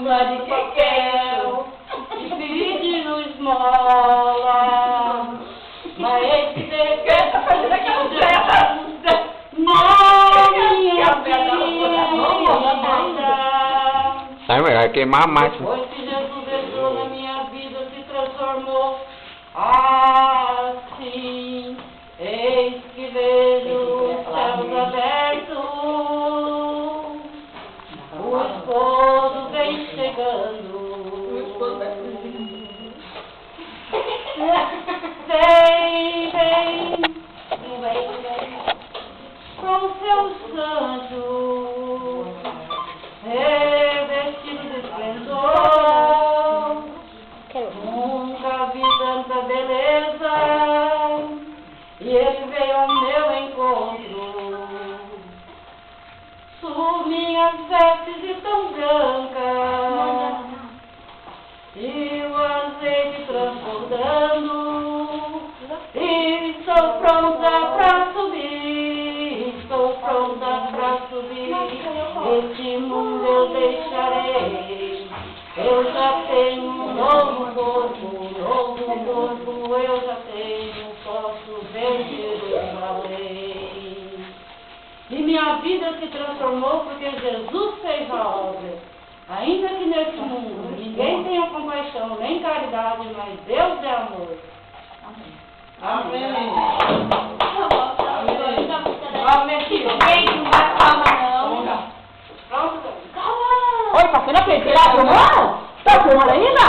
mariquequel, e pedindo esmola. Mas esse decreto fazendo aquela festa. Não, minha filha. Sai, vai queimar a máquina. Depois que Jesus entrou na minha vida, se transformou assim. Eis que vejo os céus abertos. O esposo vem chegando. Vem com seus anjos, revestido de esplendor. Nunca vi tanta beleza, e ele veio ao meu encontro. Minhas vestes estão brancas, e o azeite transbordando, e estou pronta pra subir, este mundo eu deixarei. Eu já tenho um novo corpo, eu já tenho, posso ver Jerusalém. E minha vida se transformou porque Jesus fez a obra. Ainda que nesse mundo ninguém tenha compaixão nem caridade, mas Deus é amor. Amém. Amém. Amém, filho. Ninguém não vai calma, não. Pronto? Calma. Oi, passou na frente. Tá filmando ainda?